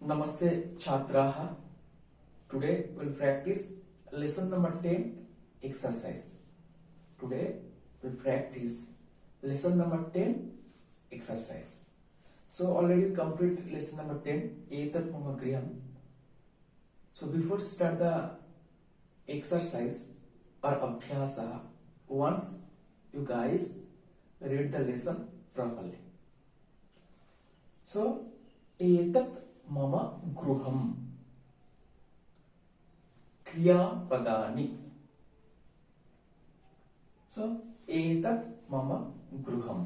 Namaste Chhatraha. Today we'll practice lesson number 10 exercise. Today we'll practice lesson number 10 exercise. So already complete lesson number 10 Etat Mama Griham. So before start the exercise or abhyasa, once you guys read the lesson properly. So एतत् मम गृहम् क्रियापदानि. So एतत् मम गृहम्.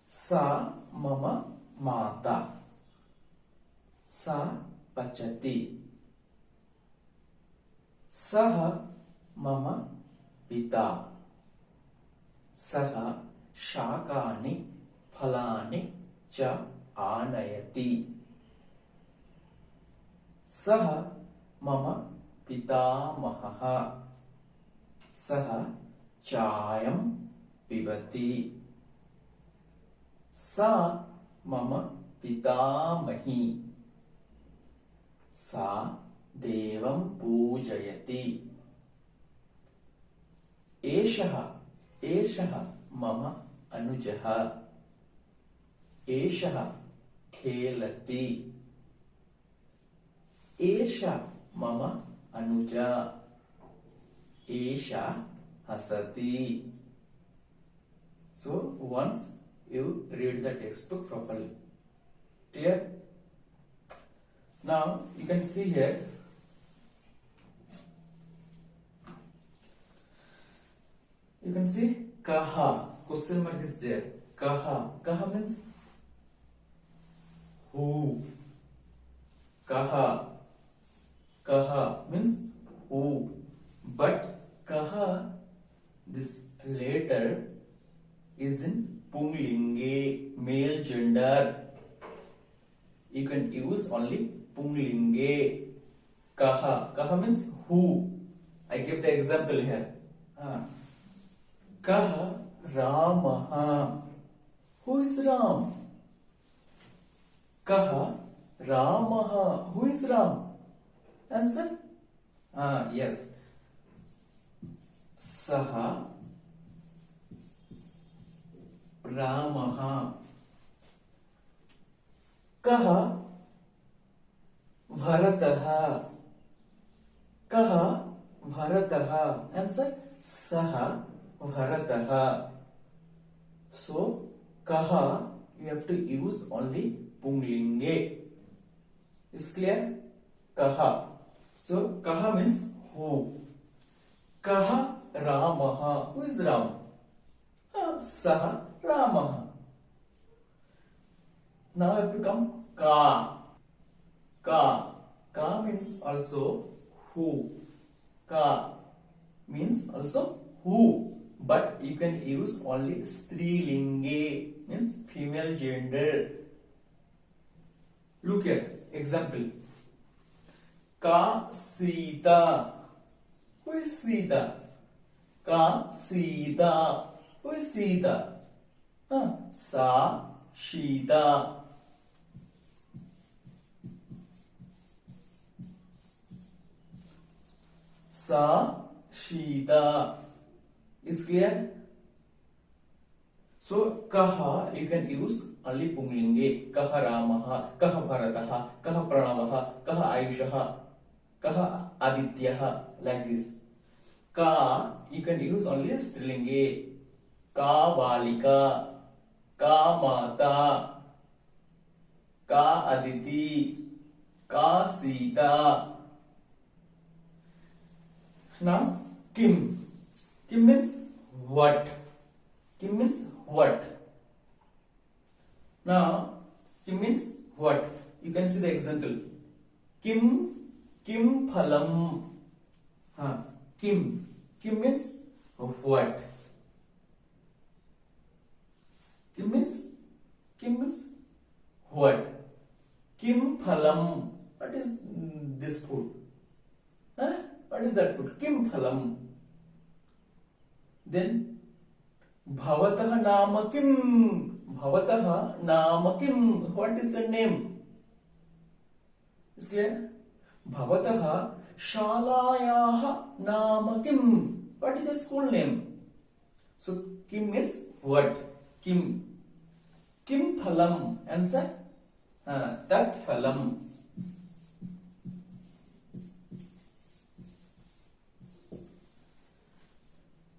सा मम माता. सा पचति. सः मम पिता. सः शाकानि फलानि च आनयति. सः मम पितामहः. सः चायं पिबति. सा मम पितामही. सा देवं पूजयति. एषः मम अनुजः. एषः खेलति. एषा मम अनुजा. एषा हसति. So once you read the textbook properly. Clear? Now you can see here. You can see kaha. Question mark is there. Kaha. Kaha means who. Kaha. Kaha means who. But kaha, this letter is in Punglinge, male gender. You can use only Punglinge. Kaha. Kaha means who. I give the example here. Kaha Ramaha. Who is Ram? Kaha Ramaha. Who is Ram? Answer? Yes. Saha Ramaha. Kaha Bharataha. Kaha Bharataha. Answer? Saha Bharataha. So kaha you have to use only Punglinge. Is clear? Kaha. So kaha means who. Kaha Ramaha. Who is Ram? Saha Ramaha. Now I have to come ka. Ka. Ka means also who. Ka means also who. But you can use only Strilinge, means female gender. Look here, example. Ka Sita. Who is Sita? Ka Sita. Who is Sita? Sa Shita. Sa Shita. Is clear? So kaha you can use only Punglinge. Kaha Ramaha. Kaha Bharataha. Kaha Pranavaha. Kaha Ayushaha. Kaha Adityaha. Like this. Ka you can use only Strilinge. Ka Balika. Ka Mata. Ka Aditi. Ka Sita. Now Kim. Kim means what? Kim means what? Now, Kim means what? You can see the example. Kim phalam. Kim. Kim means what? Kim means what? Kim phalam. What is this food? What is that food? Kim phalam. Then Bhavatah Nama Kim. भवतः नाम किम? What is the name? Is clear? भवतः शालायाः नाम किम? What is the school name? So किम means what. किम. किम फलम? आंसर तत् फलम.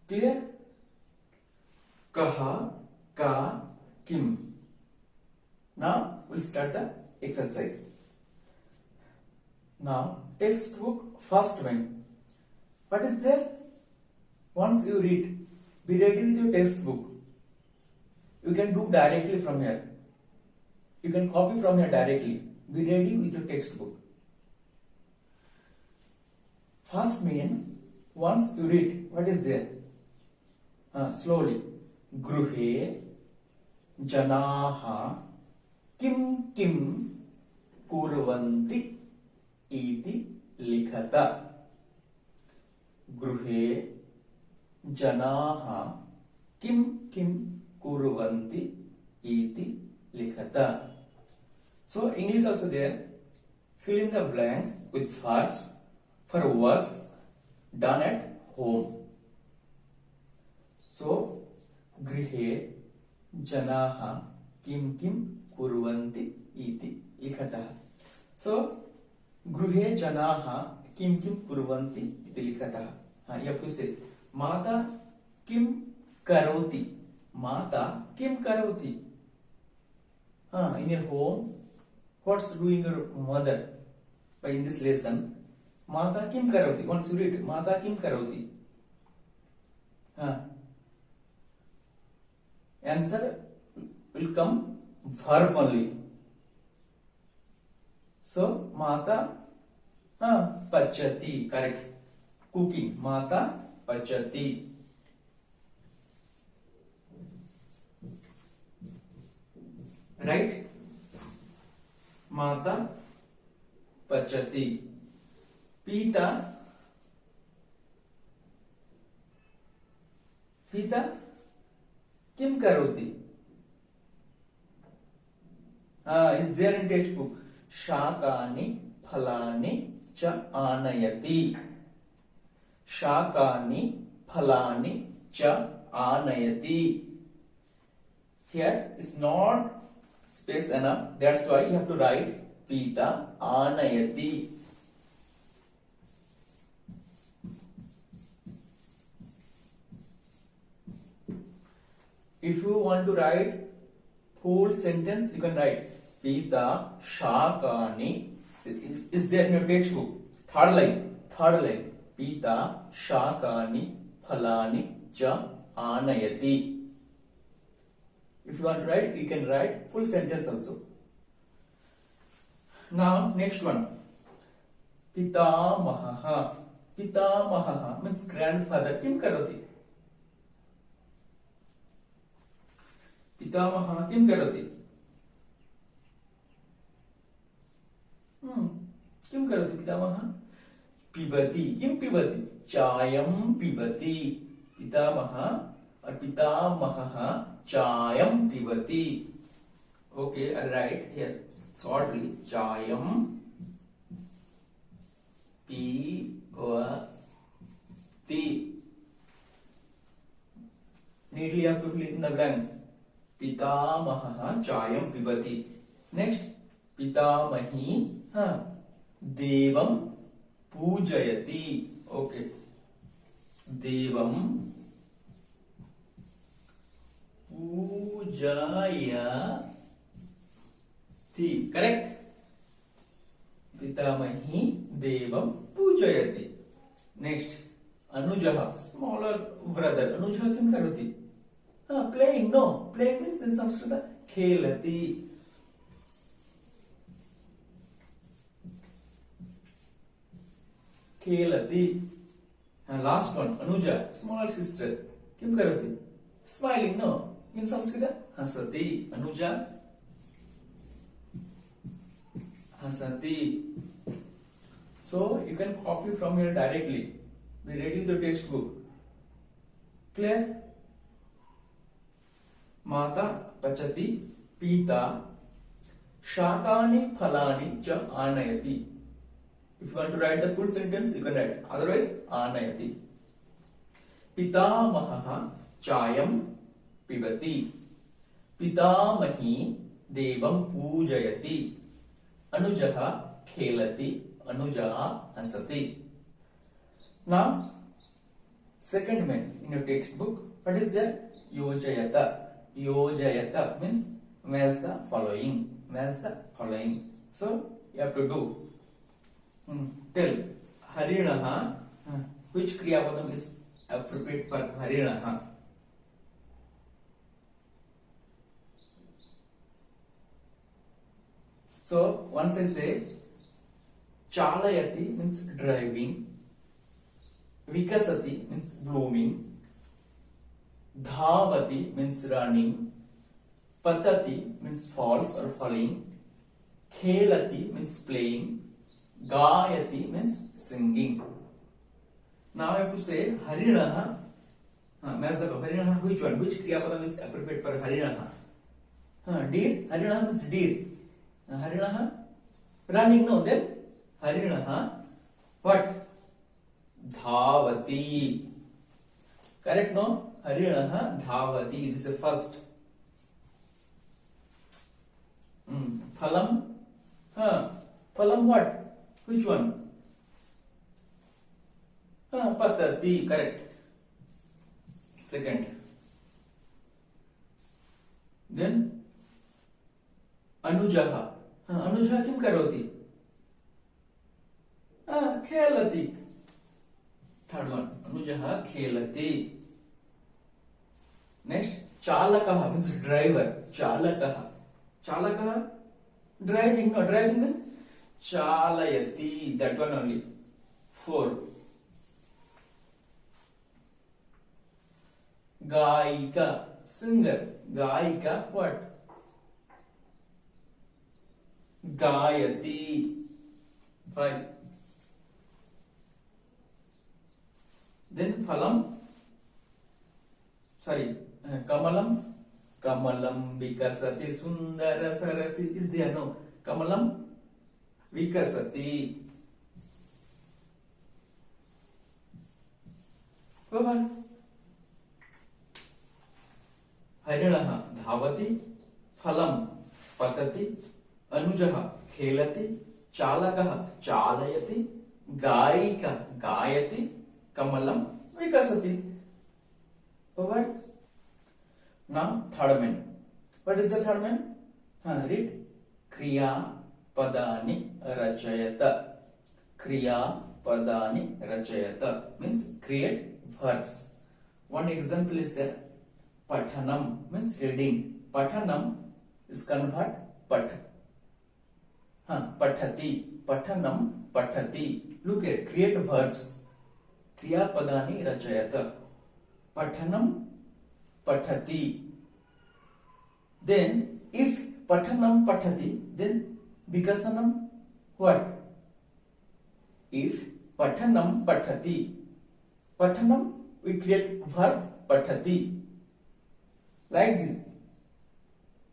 क्लियर? कह, का, किम. Now we'll start the exercise. Now textbook first one. What is there? Once you read, be ready with your textbook. You can do directly from here. You can copy from here directly. Be ready with your textbook. First main, once you read, what is there? Slowly. गृहे जनाः किं किं कुर्वन्ति इति लिखत. गृहे जनाः किं किं कुर्वन्ति इति लिखत. So English also there. Fill in the blanks with verbs for works done at home. So गृहे जनाः किं किं कुर्वन्ति इति लिखतः. So गृहे जनाः किं किं कुर्वन्ति इति लिखतः. हाँ, यह पूछते माता किं करोति. माता किं करोति. हाँ, in your home what's doing your mother? By in this lesson माता किं करोति. Once you read माता किं करोति. हाँ, answer will come verb only. So माता पचति. Correct. Cooking. माता पचति. Right. माता पचति. पिता पिता किं करोति. Is there in textbook. शाकानि फलानि च आनयति. शाकानि फलानि च आनयति. Here is not space enough. That's why you have to write pita anayati. If you want to write full sentence, you can write pita shakani. Is there in your textbook? Third line. Pita shakani phalani cha anayati. If you want to write, you can write full sentence also. Now next one. Pitamaha. Pitamaha means grandfather. Kim karoti. Pitamaha kim karoti. Kim karoti pitamaha. Pibati. Kim pibati. Chayam pibati. Pitamaha or pitamaha chayam pibati. Okay, I'll write here shortly. Chayam pibati. Neatly you have to fill in the blanks. Pitamaha chayam pibati. Next, pitamahi devam pujayati. Okay, devam pujayati. Correct. Pitamahi devam pujayati. Next, Anujaha, smaller brother. Anujaha kim karoti. Playing. No, playing means in Sanskrit khelati. Khelati. And last one, Anuja, smaller sister. Kim karoti. Smiling. No, in Sanskrit hasati. Anuja hasati. So you can copy from here directly. Be ready with the textbook. Clear? माता पचति पीता शाकानि फलानि च आनयति. If you want to write the full sentence, you can write. Otherwise, आनयति. पितामहः चायं पिबति. पितामही देवं पूजयति. अनुजः खेलति. Anuja हसति. Now, second main in your textbook, what is there? Yojayata. Yojayata means match the following. Match the following. So you have to do. Tell Harinaha. Which Kriya Padam is appropriate for Harinaha? So once I say Chalayati means driving. Vikasati means blooming. Dhavati means running. Patati means falls or falling. Khelati means playing. Gayati means singing. Now I have to say Harinaha. Match the Harinaha. Which one? Which Kriya Padam is appropriate for Harinaha? Deer. Harinaha means deer. Harinaha running. No, then Harinaha what? Dhavati. Correct, no? Harinaha dhavati. This is the first. Phalam. Phalam what? Which one? Patati. Correct. Second. Then Anujaha. Anujaha kim karoti? Khelati. Third one, Anujaha khelati. Next, Chalakaha means driver. Chalakaha. Chalakaha driving. No, driving means Chalayati. That one only. 4. Gaika singer. Gaika what? Gayati. 5. Then Phalam. Sorry, Kamalam. Kamalam vikasati sundara sarasi. Is there? No. Kamalam vikasati. Bye-bye. Harinaha dhavati. Phalam patati. Anujaha khelati. Chalakaha chalayati. Gaika gayati. Kamalam vikasati. Over. Now third main. What is the third main? Read. Kriya padani rachayata. Kriya padani rachayata means create verbs. One example is there. Pathanam means reading. Pathanam is convert pat. Pathati. Pathanam pathati. Look at create verbs. Kriya padani rachayata. Pathanam pathati. Then if pathanam pathati, then vikasanam what? If pathanam pathati. Pathanam we create verb pathati. Like this.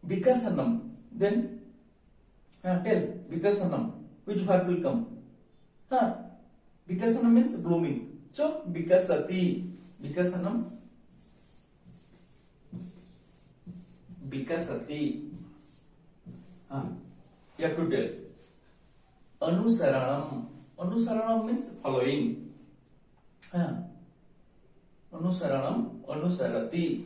Vikasanam. Then tell vikasanam. Which verb will come? Vikasanam means blooming. So vikasati. Vikasanam. Vikasati. You have to tell. Anusaranam. Anusaranam means following. Anusaranam. Anusarati.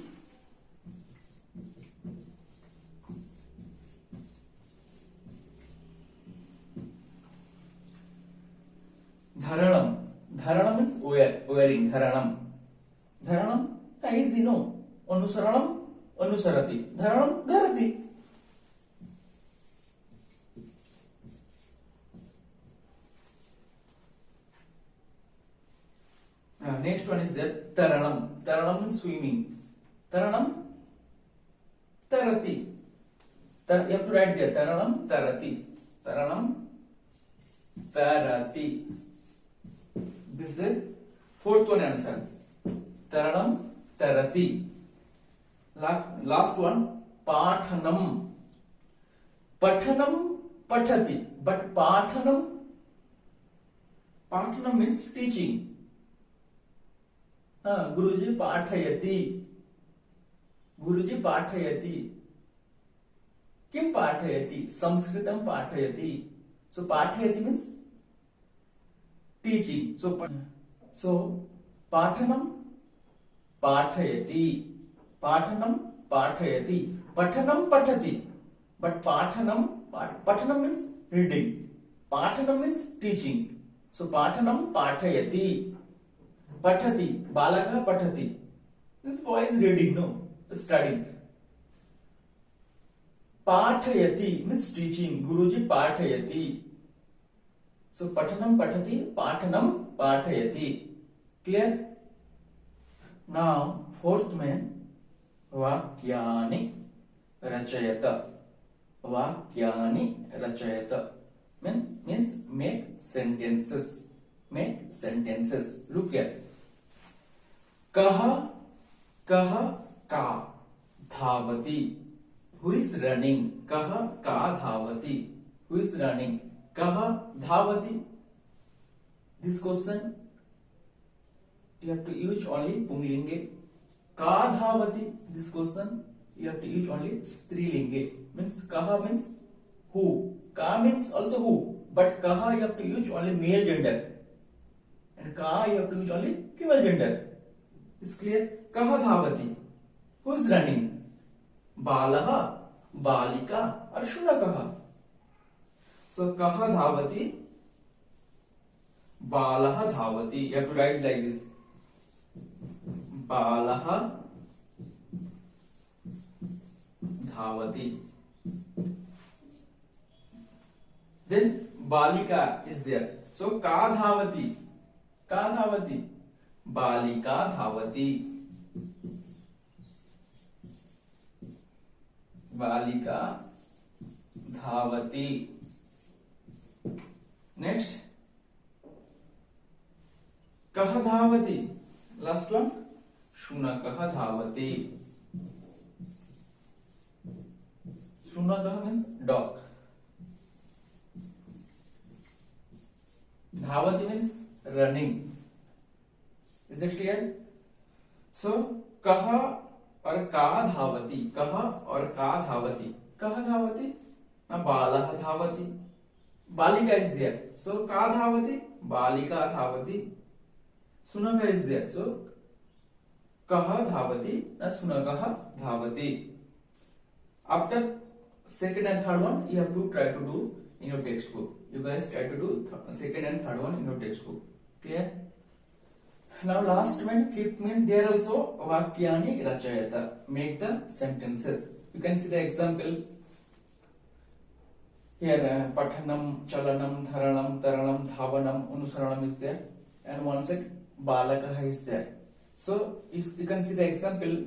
Dharanam. Dharanam means wearing. Dharanam. Dharanam. Easy, no? Anusaranam. Anusarati. Dharanam. Dharati. Next one is there. Taranam. Taranam means swimming. Taranam. Tarati. You have to write there. Taranam. Tarati. Taranam. Tarati. This is the fourth one answer. Taranam. Tarati. Last one, पाठनम. Pathanam pathati, but pathanam means teaching. Guruji pathayati. Guruji pathayati. Kim pathayati? Sanskritam pathayati. So pathayati means teaching. So pathanam pathayati. Pathanam pathayati. Pathanam pathati. But pathanam means reading. Pathanam means teaching. So pathanam pathayati. Pathati. Balakah pathati. This boy is reading, no? Studying. Pathayati means teaching. Guruji pathayati. So pathanam pathati, pathanam pathayati. Clear? Now fourth main, vakyani rachayata. Vakyani rachayata means make sentences. Make sentences. Look here. Kaha ka dhavati. Who is running? Kaha ka dhavati. Who is running? Kaha dhavati. This question you have to use only Punglinge. Ka dhavati. This question you have to use only Strilinge. Means kaha means who. Ka means also who. But kaha you have to use only male gender. And ka you have to use only female gender. Is clear? Kaha dhavati. Who is running? Balaha, balika, or shunakaha. So kaha dhavati, balaha dhavati. You have to write like this. Balaha dhavati. Then balika is there. So ka dhavati. Ka dhavati. Balika dhavati. Balika dhavati. Next. Kaha dhavati. Last one. Shunakaha dhavati. Shunakaha means dog. Dhavati means running. Is that clear? So kaha or ka dhavati. Kaha or ka dhavati. Kaha dhavati? Balaha dhavati. Balika is there. So ka dhavati. Balika dhavati. Sunaka is there. So kaha dhavati. Sunakaha dhavati. After second and third one, you have to try to do in your textbook. You guys try to do second and third one in your textbook. Clear? Now last one, fifth one, there also vakyani rachayata. Make the sentences. You can see the example here. Pathanam, chalanam, dharanam, taranam, dhavanam, anusaranam is there, and one side balakaha is there. So you can see the example.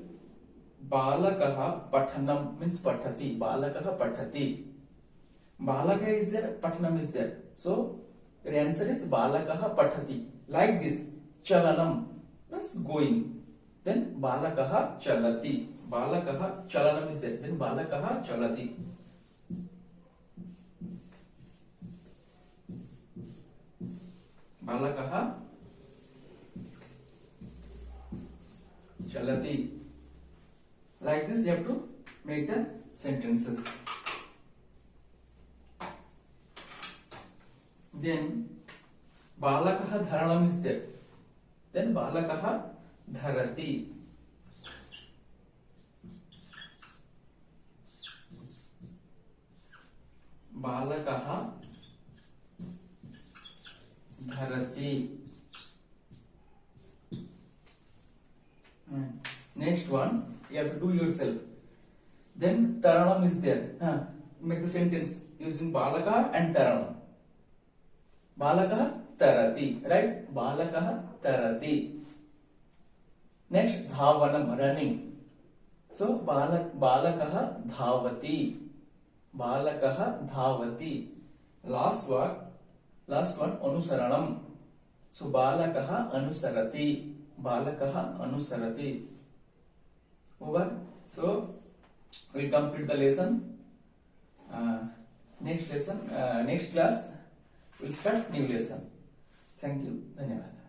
Balakaha pathanam means pathati. Balakaha pathati. Balaka is there, pathanam is there. So the answer is balakaha pathati. Like this. Chalanam means going. Then balakaha chalati. Balakaha chalanam is there. Then balakaha chalati. Balakaha chalati. Like this you have to make the sentences. Then balakaha dharanam is there. Then balakaha dharati. Balakaha dharati. Next one you have to do yourself. Then taranam is there. Make the sentence using balaka and taranam. Balakaha tarati, right? Balakaha tarati. Next, dhavanam, running. So balakaha dhavati. Balakaha dhavati. Last one, anusaranam. So balakaha anusarati. Balakaha anusarati. Over. So we'll complete the lesson. Next class we'll start new lesson. Thank you. धन्यवाद.